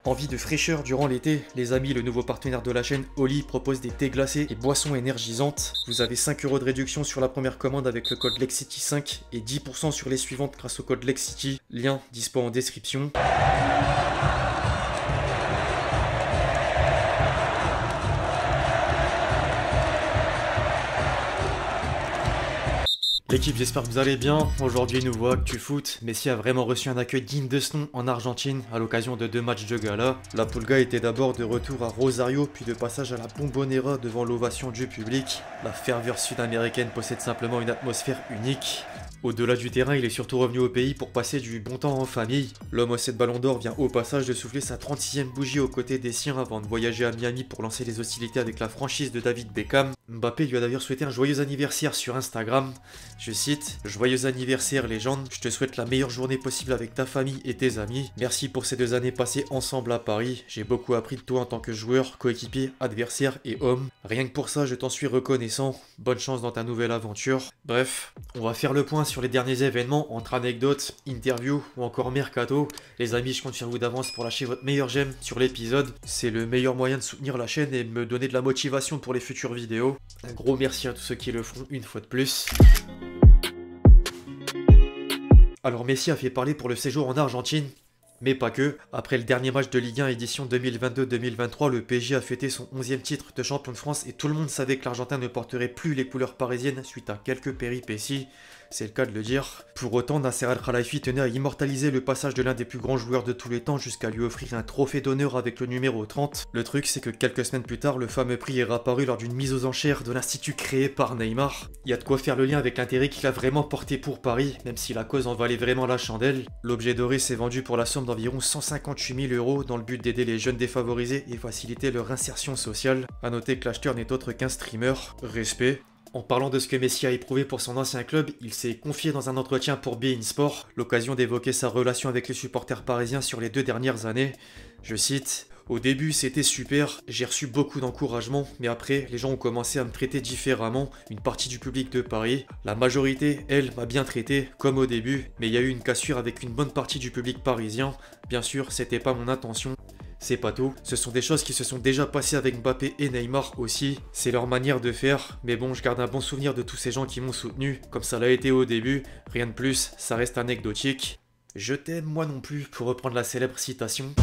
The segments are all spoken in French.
Envie de fraîcheur durant l'été? Les amis, le nouveau partenaire de la chaîne, Oli, propose des thés glacés et boissons énergisantes. Vous avez 5 € de réduction sur la première commande avec le code LEXCITY5 et 10% sur les suivantes grâce au code LEXCITY. Lien dispo en description. L'équipe, j'espère que vous allez bien. Aujourd'hui, nouveau Actu Foot. Messi a vraiment reçu un accueil digne de ce nom en Argentine à l'occasion de 2 matchs de gala. La Pulga était d'abord de retour à Rosario, puis de passage à la Bombonera devant l'ovation du public. La ferveur sud-américaine possède simplement une atmosphère unique. Au-delà du terrain, il est surtout revenu au pays pour passer du bon temps en famille. L'homme aux 7 ballons d'or vient au passage de souffler sa 36e bougie aux côtés des siens avant de voyager à Miami pour lancer les hostilités avec la franchise de David Beckham. Mbappé lui a d'ailleurs souhaité un joyeux anniversaire sur Instagram. Je cite « Joyeux anniversaire légende, je te souhaite la meilleure journée possible avec ta famille et tes amis. Merci pour ces 2 années passées ensemble à Paris. J'ai beaucoup appris de toi en tant que joueur, coéquipier, adversaire et homme. Rien que pour ça, je t'en suis reconnaissant. Bonne chance dans ta nouvelle aventure. » Bref, on va faire le point sur les derniers événements entre anecdotes, interviews ou encore mercato. Les amis, je compte sur vous d'avance pour lâcher votre meilleur j'aime sur l'épisode. C'est le meilleur moyen de soutenir la chaîne et me donner de la motivation pour les futures vidéos. Un gros merci à tous ceux qui le feront une fois de plus. Alors Messi a fait parler pour le séjour en Argentine, mais pas que. Après le dernier match de Ligue 1 édition 2022-2023, le PSG a fêté son 11e titre de champion de France et tout le monde savait que l'Argentin ne porterait plus les couleurs parisiennes suite à quelques péripéties. C'est le cas de le dire. Pour autant, Nasser Al-Khelaifi tenait à immortaliser le passage de l'un des plus grands joueurs de tous les temps jusqu'à lui offrir un trophée d'honneur avec le numéro 30. Le truc, c'est que quelques semaines plus tard, le fameux prix est réapparu lors d'une mise aux enchères de l'institut créé par Neymar. Il y a de quoi faire le lien avec l'intérêt qu'il a vraiment porté pour Paris, même si la cause en valait vraiment la chandelle. L'objet doré s'est vendu pour la somme d'environ 158 000 € dans le but d'aider les jeunes défavorisés et faciliter leur insertion sociale. A noter que l'acheteur n'est autre qu'un streamer. Respect. En parlant de ce que Messi a éprouvé pour son ancien club, il s'est confié dans un entretien pour beIN Sport, l'occasion d'évoquer sa relation avec les supporters parisiens sur les 2 dernières années. Je cite « Au début c'était super, j'ai reçu beaucoup d'encouragement, mais après les gens ont commencé à me traiter différemment, une partie du public de Paris. La majorité, elle, m'a bien traité, comme au début, mais il y a eu une cassure avec une bonne partie du public parisien. Bien sûr, c'était pas mon intention. » C'est pas tout, ce sont des choses qui se sont déjà passées avec Mbappé et Neymar aussi, c'est leur manière de faire, mais bon, je garde un bon souvenir de tous ces gens qui m'ont soutenu, comme ça l'a été au début, rien de plus, ça reste anecdotique. Je t'aime moi non plus, pour reprendre la célèbre citation.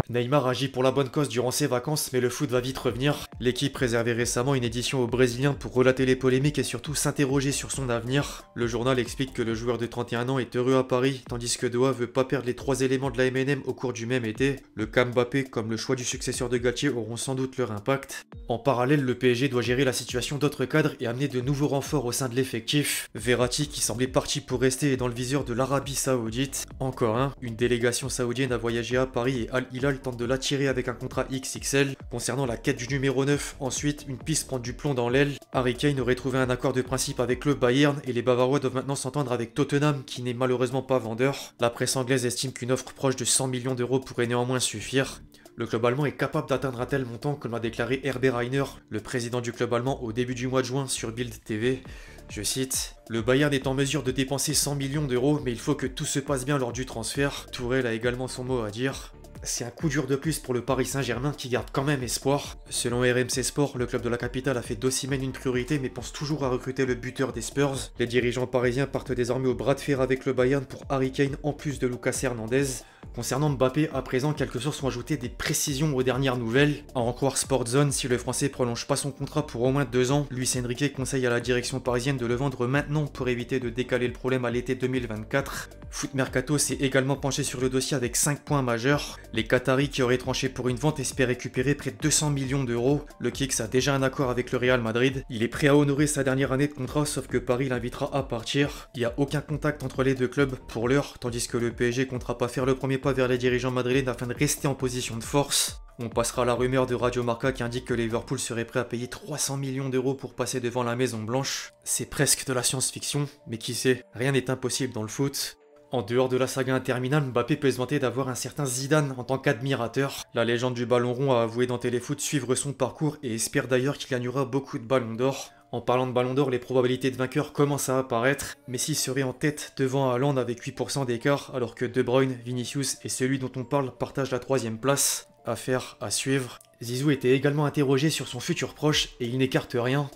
Neymar agit pour la bonne cause durant ses vacances, mais le foot va vite revenir. L'équipe réservait récemment une édition aux Brésiliens pour relater les polémiques et surtout s'interroger sur son avenir. Le journal explique que le joueur de 31 ans est heureux à Paris, tandis que Doha veut pas perdre les 3 éléments de la MNM au cours du même été. Le cas Mbappé, comme le choix du successeur de Galtier, auront sans doute leur impact. En parallèle, le PSG doit gérer la situation d'autres cadres et amener de nouveaux renforts au sein de l'effectif. Verratti, qui semblait parti pour rester, est dans le viseur de l'Arabie Saoudite. Encore un, une délégation saoudienne a voyagé à Paris et Al Hilal tente de l'attirer avec un contrat XXL. Concernant la quête du numéro 9, ensuite, une piste prend du plomb dans l'aile. Harry Kane aurait trouvé un accord de principe avec le Bayern et les Bavarois doivent maintenant s'entendre avec Tottenham qui n'est malheureusement pas vendeur. La presse anglaise estime qu'une offre proche de 100 millions € pourrait néanmoins suffire. Le club allemand est capable d'atteindre un tel montant comme l'a déclaré Herbert Reiner, le président du club allemand au début du mois de juin sur Bild TV. Je cite « Le Bayern est en mesure de dépenser 100 millions €, mais il faut que tout se passe bien lors du transfert. Tourelle a également son mot à dire. » C'est un coup dur de plus pour le Paris Saint-Germain qui garde quand même espoir. Selon RMC Sport, le club de la capitale a fait d'Osimhen une priorité mais pense toujours à recruter le buteur des Spurs. Les dirigeants parisiens partent désormais au bras de fer avec le Bayern pour Harry Kane en plus de Lucas Hernandez. Concernant Mbappé, à présent, quelques sources ont ajouté des précisions aux dernières nouvelles. À en croire Sportzone, si le Français prolonge pas son contrat pour au moins 2 ans, Luis Enrique conseille à la direction parisienne de le vendre maintenant pour éviter de décaler le problème à l'été 2024. Foot Mercato s'est également penché sur le dossier avec 5 points majeurs. Les Qataris qui auraient tranché pour une vente espèrent récupérer près de 200 millions €. Le Kicks a déjà un accord avec le Real Madrid. Il est prêt à honorer sa dernière année de contrat, sauf que Paris l'invitera à partir. Il n'y a aucun contact entre les 2 clubs pour l'heure, tandis que le PSG comptera pas faire le premier pas vers les dirigeants madrilènes afin de rester en position de force. On passera à la rumeur de Radio Marca qui indique que Liverpool serait prêt à payer 300 millions € pour passer devant la Maison Blanche. C'est presque de la science-fiction, mais qui sait, rien n'est impossible dans le foot. En dehors de la saga interminable, Mbappé peut se vanter d'avoir un certain Zidane en tant qu'admirateur. La légende du ballon rond a avoué dans Téléfoot suivre son parcours et espère d'ailleurs qu'il gagnera beaucoup de ballons d'or. En parlant de Ballon d'Or, les probabilités de vainqueur commencent à apparaître. Messi serait en tête devant Haaland avec 8% d'écart, alors que De Bruyne, Vinicius et celui dont on parle partagent la 3e place. Affaire à suivre. Zizou était également interrogé sur son futur proche et il n'écarte rien.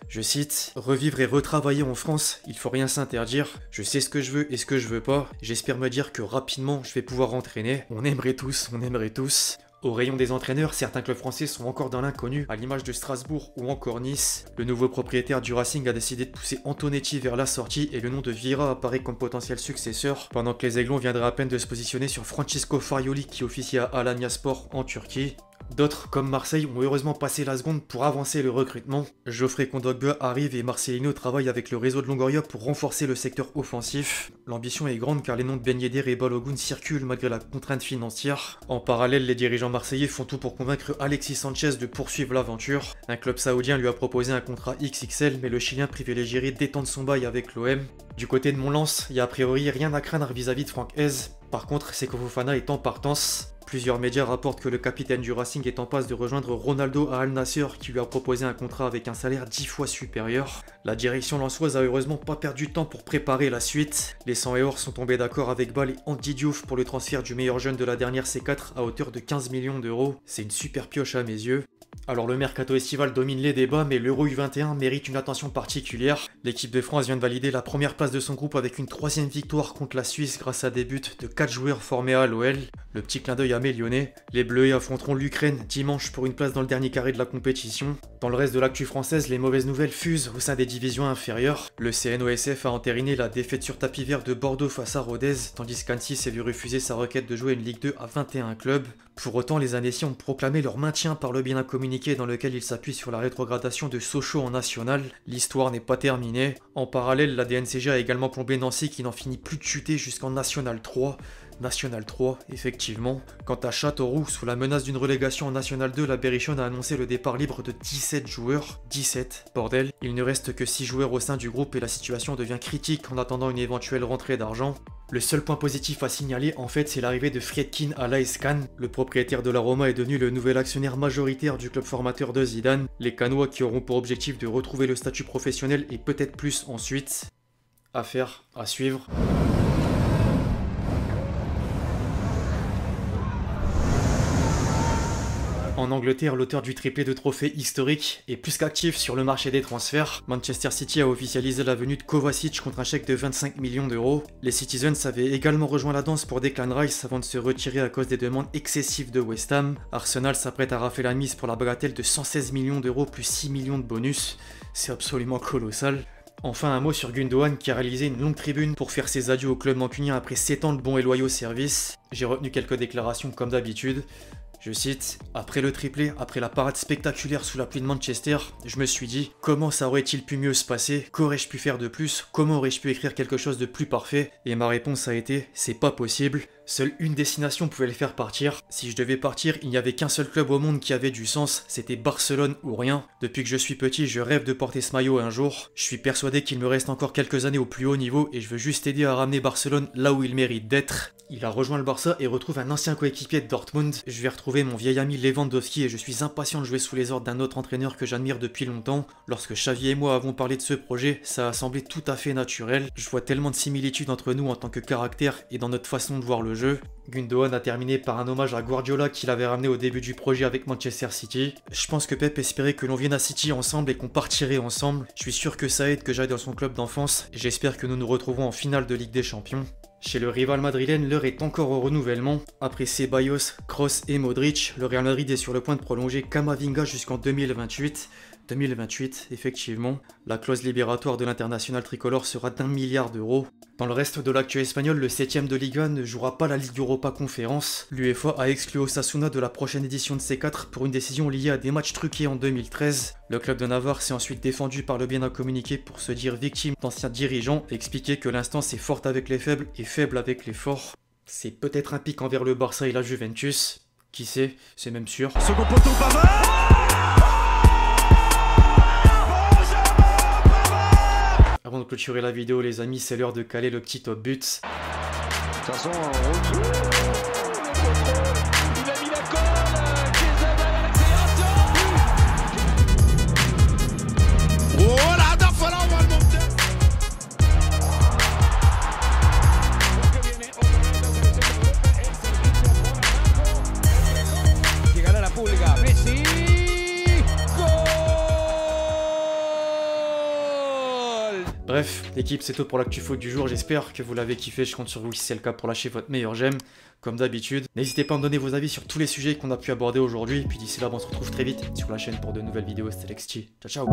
Je cite, « Revivre et retravailler en France, il faut rien s'interdire. Je sais ce que je veux et ce que je veux pas. J'espère me dire que rapidement je vais pouvoir entraîner. On aimerait tous, on aimerait tous. » Au rayon des entraîneurs, certains clubs français sont encore dans l'inconnu, à l'image de Strasbourg ou encore Nice. Le nouveau propriétaire du Racing a décidé de pousser Antonetti vers la sortie et le nom de Vieira apparaît comme potentiel successeur, pendant que les Aiglons viendraient à peine de se positionner sur Francesco Farioli qui officie à Alanyaspor en Turquie. D'autres, comme Marseille, ont heureusement passé la seconde pour avancer le recrutement. Geoffrey Kondogbia arrive et Marcelino travaille avec le réseau de Longoria pour renforcer le secteur offensif. L'ambition est grande car les noms de Ben Yedder et Balogun circulent malgré la contrainte financière. En parallèle, les dirigeants marseillais font tout pour convaincre Alexis Sanchez de poursuivre l'aventure. Un club saoudien lui a proposé un contrat XXL, mais le Chilien privilégierait d'étendre son bail avec l'OM. Du côté de Mont-Lens, il n'y a a priori rien à craindre vis-à-vis de Franck Hez. Par contre, Seko Fofana est en partance. Plusieurs médias rapportent que le capitaine du Racing est en passe de rejoindre Ronaldo à Al Nassr qui lui a proposé un contrat avec un salaire 10 fois supérieur. La direction lensoise a heureusement pas perdu de temps pour préparer la suite. Les 100 et or sont tombés d'accord avec Bâle et Andy Diouf pour le transfert du meilleur jeune de la dernière C4 à hauteur de 15 millions d'euros. C'est une super pioche à mes yeux. Alors le mercato estival domine les débats, mais l'Euro U21 mérite une attention particulière. L'équipe de France vient de valider la première place de son groupe avec une 3e victoire contre la Suisse grâce à des buts de 4 joueurs formés à l'OL. Le petit clin d'œil à mes Lyonnais. Les Bleus affronteront l'Ukraine dimanche pour une place dans le dernier carré de la compétition. Dans le reste de l'actu française, les mauvaises nouvelles fusent au sein des divisions inférieures. Le CNOSF a entériné la défaite sur tapis vert de Bordeaux face à Rodez, tandis qu'Annecy s'est vu refuser sa requête de jouer une Ligue 2 à 21 clubs. Pour autant, les Annéciens ont proclamé leur maintien par le biais d'un communiqué dans lequel ils s'appuient sur la rétrogradation de Sochaux en national. L'histoire n'est pas terminée. En parallèle, la DNCG a également plombé Nancy qui n'en finit plus de chuter jusqu'en National 3. National 3, effectivement. Quant à Châteauroux, sous la menace d'une relégation en National 2, la Berrichonne a annoncé le départ libre de 17 joueurs. 17, bordel. Il ne reste que 6 joueurs au sein du groupe et la situation devient critique en attendant une éventuelle rentrée d'argent. Le seul point positif à signaler, en fait, c'est l'arrivée de Friedkin à l'AS Cannes. Le propriétaire de la Roma est devenu le nouvel actionnaire majoritaire du club formateur de Zidane. Les Cannois qui auront pour objectif de retrouver le statut professionnel et peut-être plus ensuite. Affaire à suivre. En Angleterre, l'auteur du triplé de trophée historique est plus qu'actif sur le marché des transferts. Manchester City a officialisé la venue de Kovacic contre un chèque de 25 millions d'euros. Les Citizens avaient également rejoint la danse pour Declan Rice avant de se retirer à cause des demandes excessives de West Ham. Arsenal s'apprête à rafler la mise pour la bagatelle de 116 millions d'euros plus 6 millions de bonus. C'est absolument colossal. Enfin, un mot sur Gundogan qui a réalisé une longue tribune pour faire ses adieux au club mancunien après 7 ans de bons et loyaux services. J'ai retenu quelques déclarations comme d'habitude. Je cite, « Après le triplé, après la parade spectaculaire sous la pluie de Manchester, je me suis dit, comment ça aurait-il pu mieux se passer? Qu'aurais-je pu faire de plus? Comment aurais-je pu écrire quelque chose de plus parfait? » Et ma réponse a été, c'est pas possible. Seule une destination pouvait le faire partir. Si je devais partir, il n'y avait qu'un seul club au monde qui avait du sens, c'était Barcelone ou rien. Depuis que je suis petit, je rêve de porter ce maillot un jour. Je suis persuadé qu'il me reste encore quelques années au plus haut niveau et je veux juste aider à ramener Barcelone là où il mérite d'être. Il a rejoint le Barça et retrouve un ancien coéquipier de Dortmund. Je vais retrouver mon vieil ami Lewandowski et je suis impatient de jouer sous les ordres d'un autre entraîneur que j'admire depuis longtemps. Lorsque Xavi et moi avons parlé de ce projet, ça a semblé tout à fait naturel. Je vois tellement de similitudes entre nous en tant que caractère et dans notre façon de voir le jeu. Gundogan a terminé par un hommage à Guardiola qu'il avait ramené au début du projet avec Manchester City. Je pense que Pep espérait que l'on vienne à City ensemble et qu'on partirait ensemble. Je suis sûr que ça aide que j'aille dans son club d'enfance. J'espère que nous nous retrouvons en finale de Ligue des Champions. Chez le rival madrilène, l'heure est encore au renouvellement. Après Ceballos, Kroos et Modric, le Real Madrid est sur le point de prolonger Camavinga jusqu'en 2028. 2028, effectivement. La clause libératoire de l'international tricolore sera d'1 milliard d'euros. Dans le reste de l'actu espagnol, le 7ème de Liga ne jouera pas la Ligue Europa Conférence. L'UEFA a exclu Osasuna de la prochaine édition de C4 pour une décision liée à des matchs truqués en 2013. Le club de Navarre s'est ensuite défendu par le biais d'un communiqué pour se dire victime d'anciens dirigeants et expliquer que l'instance est forte avec les faibles et faible avec les forts. C'est peut-être un pic envers le Barça et la Juventus. Qui sait, c'est même sûr. Second poteau, Pavard. Avant de clôturer la vidéo les amis, c'est l'heure de caler le petit top but. De toute façon, il a mis la colle, Chiesa à l'accélération. Oh Bref, l'équipe, c'est tout pour l'actu foot du jour, j'espère que vous l'avez kiffé, je compte sur vous si c'est le cas pour lâcher votre meilleur j'aime, comme d'habitude. N'hésitez pas à me donner vos avis sur tous les sujets qu'on a pu aborder aujourd'hui, puis d'ici là, on se retrouve très vite sur la chaîne pour de nouvelles vidéos, c'était Lexti. Ciao ciao.